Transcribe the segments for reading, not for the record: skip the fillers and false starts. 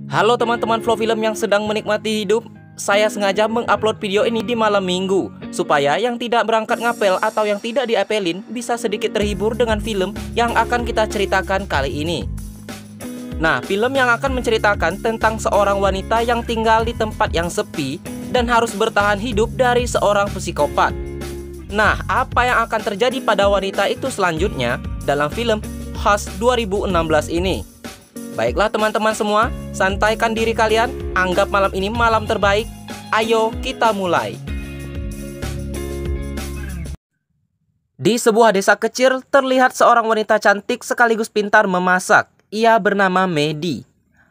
Halo teman-teman Flow Film yang sedang menikmati hidup. Saya sengaja mengupload video ini di malam minggu supaya yang tidak berangkat ngapel atau yang tidak diapelin bisa sedikit terhibur dengan film yang akan kita ceritakan kali ini. Nah, film yang akan menceritakan tentang seorang wanita yang tinggal di tempat yang sepi dan harus bertahan hidup dari seorang psikopat. Nah, apa yang akan terjadi pada wanita itu selanjutnya dalam film Hush 2016 ini? Baiklah teman-teman semua, santaikan diri kalian, anggap malam ini malam terbaik. Ayo kita mulai. Di sebuah desa kecil terlihat seorang wanita cantik sekaligus pintar memasak. Ia bernama Maddie.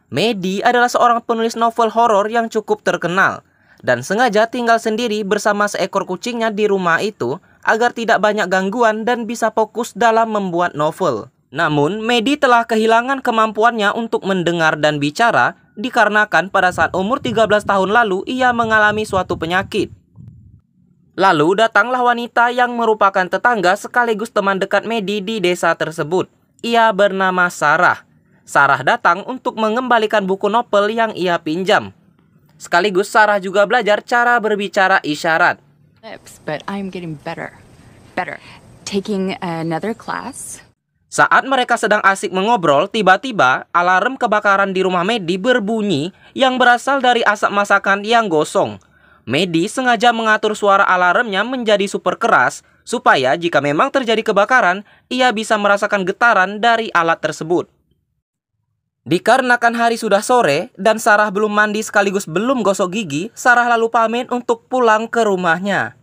Maddie adalah seorang penulis novel horor yang cukup terkenal dan sengaja tinggal sendiri bersama seekor kucingnya di rumah itu agar tidak banyak gangguan dan bisa fokus dalam membuat novel. Namun, Maddie telah kehilangan kemampuannya untuk mendengar dan bicara dikarenakan pada saat umur 13 tahun lalu ia mengalami suatu penyakit. Lalu datanglah wanita yang merupakan tetangga sekaligus teman dekat Maddie di desa tersebut. Ia bernama Sarah. Sarah datang untuk mengembalikan buku novel yang ia pinjam. Sekaligus Sarah juga belajar cara berbicara isyarat. But I'm getting better. Taking another class. Saat mereka sedang asik mengobrol, tiba-tiba alarm kebakaran di rumah Maddie berbunyi yang berasal dari asap masakan yang gosong. Maddie sengaja mengatur suara alarmnya menjadi super keras supaya jika memang terjadi kebakaran, ia bisa merasakan getaran dari alat tersebut. Dikarenakan hari sudah sore dan Sarah belum mandi sekaligus belum gosok gigi, Sarah lalu pamit untuk pulang ke rumahnya.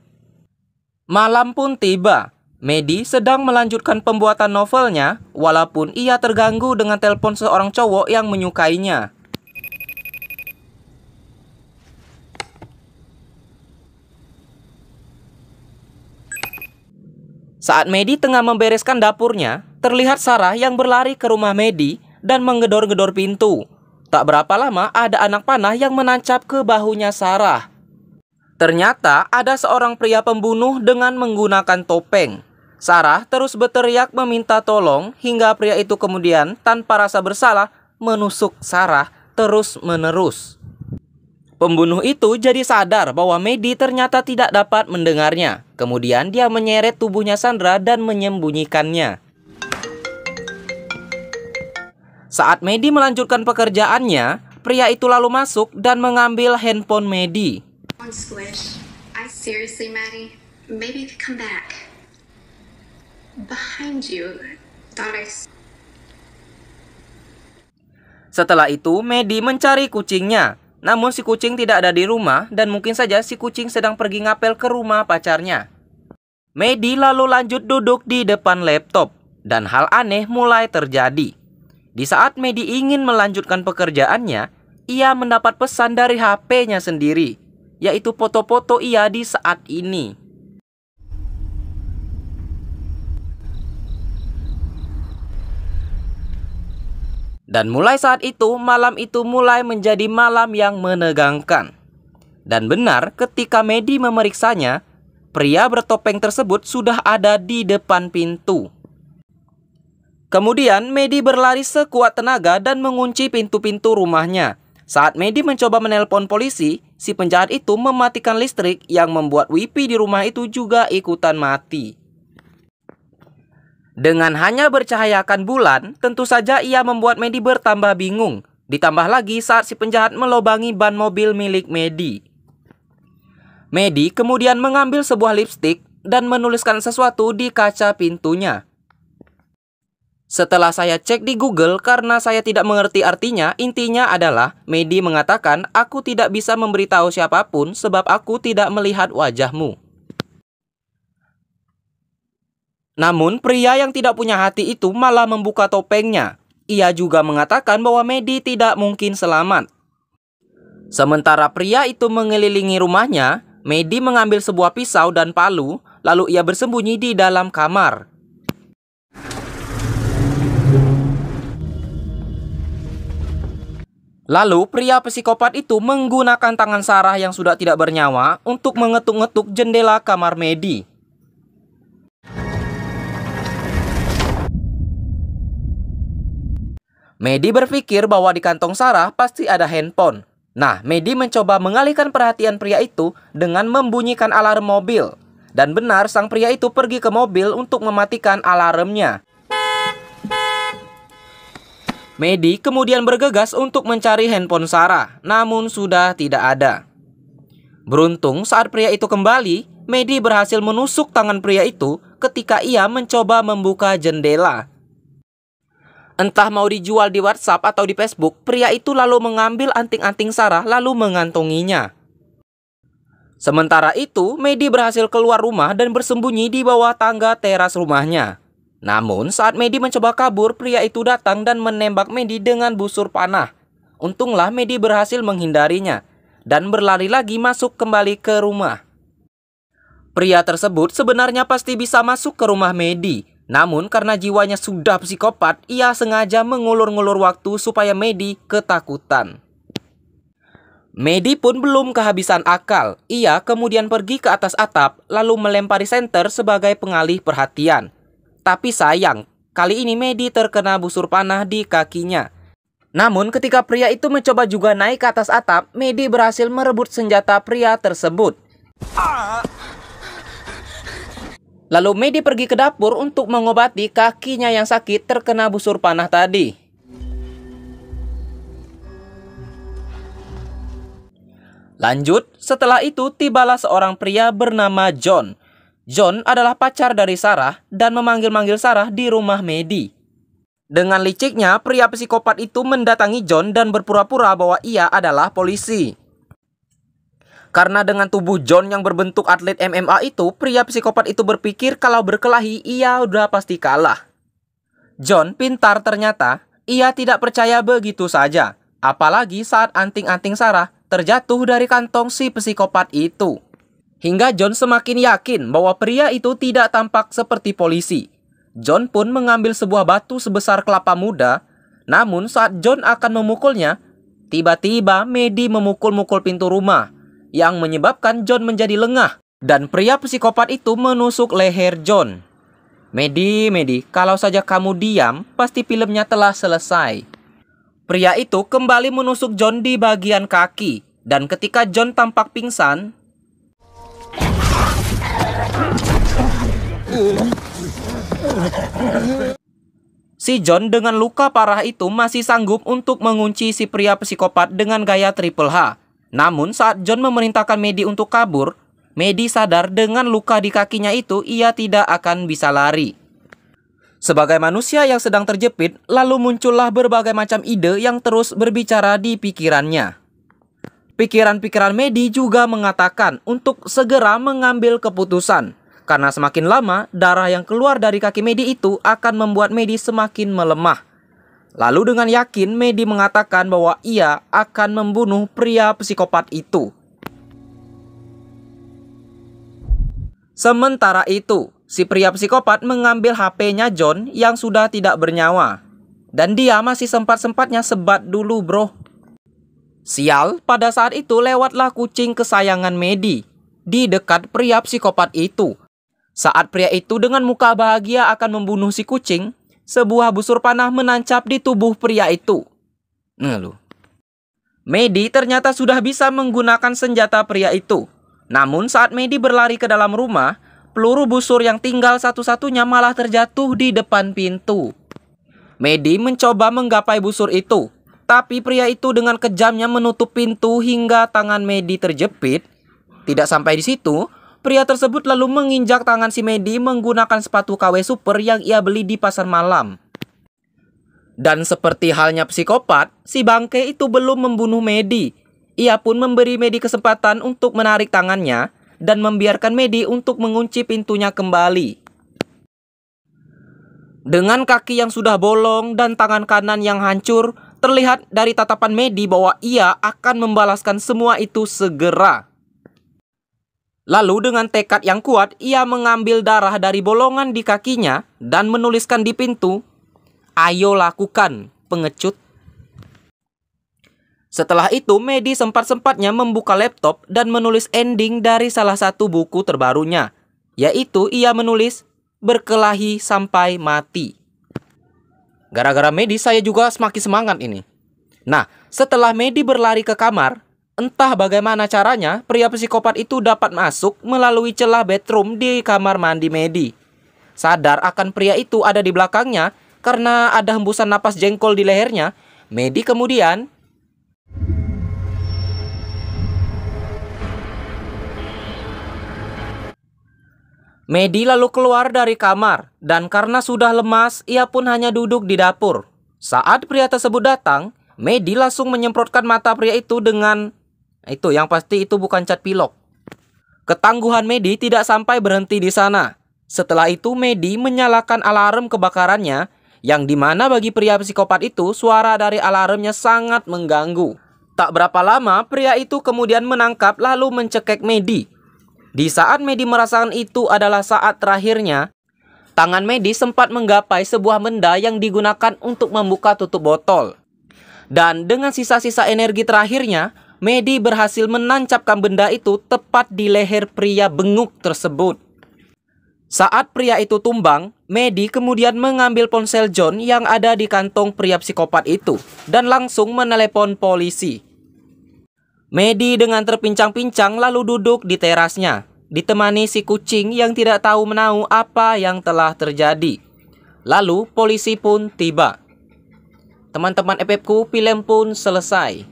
Malam pun tiba. Maddie sedang melanjutkan pembuatan novelnya, walaupun ia terganggu dengan telepon seorang cowok yang menyukainya. Saat Maddie tengah membereskan dapurnya, terlihat Sarah yang berlari ke rumah Maddie dan menggedor-gedor pintu. Tak berapa lama ada anak panah yang menancap ke bahunya Sarah. Ternyata ada seorang pria pembunuh dengan menggunakan topeng. Sarah terus berteriak meminta tolong hingga pria itu kemudian tanpa rasa bersalah menusuk Sarah terus-menerus. Pembunuh itu jadi sadar bahwa Maddie ternyata tidak dapat mendengarnya. Kemudian dia menyeret tubuhnya Sandra dan menyembunyikannya. Saat Maddie melanjutkan pekerjaannya, pria itu lalu masuk dan mengambil handphone Maddie. Squish. I seriously, Maddie. Maybe if you come back. Behind you. Thought I... Setelah itu, Maddie mencari kucingnya. Namun si kucing tidak ada di rumah dan mungkin saja si kucing sedang pergi ngapel ke rumah pacarnya. Maddie lalu lanjut duduk di depan laptop dan hal aneh mulai terjadi. Di saat Maddie ingin melanjutkan pekerjaannya, ia mendapat pesan dari HP-nya sendiri, yaitu foto-foto ia di saat ini. Dan mulai saat itu, malam itu mulai menjadi malam yang menegangkan. Dan benar, ketika Maddie memeriksanya, pria bertopeng tersebut sudah ada di depan pintu. Kemudian, Maddie berlari sekuat tenaga dan mengunci pintu-pintu rumahnya. Saat Maddie mencoba menelpon polisi, si penjahat itu mematikan listrik yang membuat wifi di rumah itu juga ikutan mati. Dengan hanya bercahayakan bulan, tentu saja ia membuat Maddie bertambah bingung. Ditambah lagi saat si penjahat melobangi ban mobil milik Maddie. Maddie kemudian mengambil sebuah lipstik dan menuliskan sesuatu di kaca pintunya. Setelah saya cek di Google karena saya tidak mengerti artinya, intinya adalah Maddie mengatakan, "Aku tidak bisa memberitahu siapapun sebab aku tidak melihat wajahmu." Namun pria yang tidak punya hati itu malah membuka topengnya. Ia juga mengatakan bahwa Maddie tidak mungkin selamat. Sementara pria itu mengelilingi rumahnya, Maddie mengambil sebuah pisau dan palu, lalu ia bersembunyi di dalam kamar. Lalu pria psikopat itu menggunakan tangan Sarah yang sudah tidak bernyawa untuk mengetuk-ngetuk jendela kamar Maddie. Medi berpikir bahwa di kantong Sarah pasti ada handphone. Nah, Medi mencoba mengalihkan perhatian pria itu dengan membunyikan alarm mobil. Dan benar, sang pria itu pergi ke mobil untuk mematikan alarmnya. Medi kemudian bergegas untuk mencari handphone Sarah, namun sudah tidak ada. Beruntung saat pria itu kembali, Medi berhasil menusuk tangan pria itu ketika ia mencoba membuka jendela. Entah mau dijual di WhatsApp atau di Facebook, pria itu lalu mengambil anting-anting Sarah lalu mengantonginya. Sementara itu, Medi berhasil keluar rumah dan bersembunyi di bawah tangga teras rumahnya. Namun, saat Medi mencoba kabur, pria itu datang dan menembak Medi dengan busur panah. Untunglah Medi berhasil menghindarinya dan berlari lagi masuk kembali ke rumah. Pria tersebut sebenarnya pasti bisa masuk ke rumah Medi. Namun karena jiwanya sudah psikopat, ia sengaja mengulur-ngulur waktu supaya Medi ketakutan. Medi pun belum kehabisan akal. Ia kemudian pergi ke atas atap lalu melempari senter sebagai pengalih perhatian. Tapi sayang, kali ini Medi terkena busur panah di kakinya. Namun ketika pria itu mencoba juga naik ke atas atap, Medi berhasil merebut senjata pria tersebut. Lalu Medi pergi ke dapur untuk mengobati kakinya yang sakit terkena busur panah tadi. Lanjut, setelah itu tibalah seorang pria bernama John. John adalah pacar dari Sarah dan memanggil-manggil Sarah di rumah Medi. Dengan liciknya, pria psikopat itu mendatangi John dan berpura-pura bahwa ia adalah polisi. Karena dengan tubuh John yang berbentuk atlet MMA itu, pria psikopat itu berpikir kalau berkelahi ia udah pasti kalah. John pintar ternyata, ia tidak percaya begitu saja. Apalagi saat anting-anting Sarah terjatuh dari kantong si psikopat itu. Hingga John semakin yakin bahwa pria itu tidak tampak seperti polisi. John pun mengambil sebuah batu sebesar kelapa muda. Namun saat John akan memukulnya, tiba-tiba Medi memukul-mukul pintu rumah, yang menyebabkan John menjadi lengah. Dan pria psikopat itu menusuk leher John. Medi, kalau saja kamu diam, pasti filmnya telah selesai. Pria itu kembali menusuk John di bagian kaki. Dan ketika John tampak pingsan, si John dengan luka parah itu masih sanggup untuk mengunci si pria psikopat dengan gaya triple H. Namun saat John memerintahkan Medi untuk kabur, Medi sadar dengan luka di kakinya itu ia tidak akan bisa lari. Sebagai manusia yang sedang terjepit, lalu muncullah berbagai macam ide yang terus berbicara di pikirannya. Pikiran-pikiran Medi juga mengatakan untuk segera mengambil keputusan. Karena semakin lama, darah yang keluar dari kaki Medi itu akan membuat Medi semakin melemah. Lalu dengan yakin Medi mengatakan bahwa ia akan membunuh pria psikopat itu. Sementara itu, si pria psikopat mengambil HP-nya John yang sudah tidak bernyawa. Dan dia masih sempat-sempatnya sebat dulu bro. Sial, pada saat itu lewatlah kucing kesayangan Medi di dekat pria psikopat itu. Saat pria itu dengan muka bahagia akan membunuh si kucing, sebuah busur panah menancap di tubuh pria itu. Medi ternyata sudah bisa menggunakan senjata pria itu. Namun saat Medi berlari ke dalam rumah, peluru busur yang tinggal satu-satunya malah terjatuh di depan pintu. Medi mencoba menggapai busur itu, tapi pria itu dengan kejamnya menutup pintu hingga tangan Medi terjepit. Tidak sampai di situ, pria tersebut lalu menginjak tangan si Medi menggunakan sepatu KW Super yang ia beli di pasar malam. Dan seperti halnya psikopat, si bangke itu belum membunuh Medi. Ia pun memberi Medi kesempatan untuk menarik tangannya dan membiarkan Medi untuk mengunci pintunya kembali. Dengan kaki yang sudah bolong dan tangan kanan yang hancur, terlihat dari tatapan Medi bahwa ia akan membalaskan semua itu segera. Lalu dengan tekad yang kuat, ia mengambil darah dari bolongan di kakinya dan menuliskan di pintu, "Ayo lakukan, pengecut." Setelah itu, Medi sempat-sempatnya membuka laptop dan menulis ending dari salah satu buku terbarunya, yaitu ia menulis, "Berkelahi sampai mati." Gara-gara Medi saya juga semakin semangat ini. Nah, setelah Medi berlari ke kamar, entah bagaimana caranya pria psikopat itu dapat masuk melalui celah bedroom di kamar mandi Medi. Sadar akan pria itu ada di belakangnya karena ada hembusan napas jengkol di lehernya, Medi kemudian Medi lalu keluar dari kamar, dan karena sudah lemas, ia pun hanya duduk di dapur. Saat pria tersebut datang, Medi langsung menyemprotkan mata pria itu dengan... yang pasti itu bukan cat pilok. Ketangguhan Medi tidak sampai berhenti di sana. Setelah itu, Medi menyalakan alarm kebakarannya, yang dimana bagi pria psikopat itu, suara dari alarmnya sangat mengganggu. Tak berapa lama, pria itu kemudian menangkap lalu mencekik Medi. Di saat Medi merasakan itu adalah saat terakhirnya, tangan Medi sempat menggapai sebuah benda yang digunakan untuk membuka tutup botol. Dan dengan sisa-sisa energi terakhirnya, Medi berhasil menancapkan benda itu tepat di leher pria benguk tersebut. Saat pria itu tumbang, Medi kemudian mengambil ponsel John yang ada di kantong pria psikopat itu dan langsung menelepon polisi. Medi dengan terpincang-pincang lalu duduk di terasnya, ditemani si kucing yang tidak tahu menahu apa yang telah terjadi. Lalu polisi pun tiba. Teman-teman FF-ku, film pun selesai.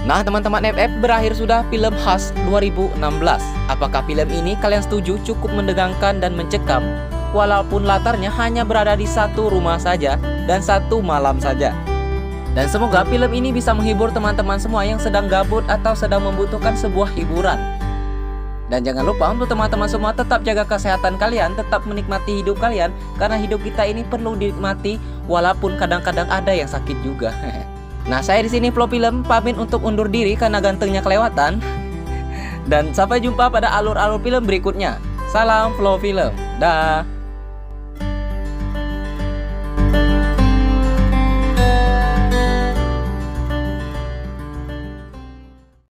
Nah teman-teman FF, berakhir sudah film Hush 2016. Apakah film ini kalian setuju cukup menegangkan dan mencekam? Walaupun latarnya hanya berada di satu rumah saja dan satu malam saja. Dan semoga film ini bisa menghibur teman-teman semua yang sedang gabut atau sedang membutuhkan sebuah hiburan. Dan jangan lupa untuk teman-teman semua tetap jaga kesehatan kalian, tetap menikmati hidup kalian, karena hidup kita ini perlu dinikmati walaupun kadang-kadang ada yang sakit juga. Nah, saya di sini Flow Film pamit untuk undur diri karena gantengnya kelewatan. Dan sampai jumpa pada alur-alur film berikutnya. Salam Flow Film. Dah.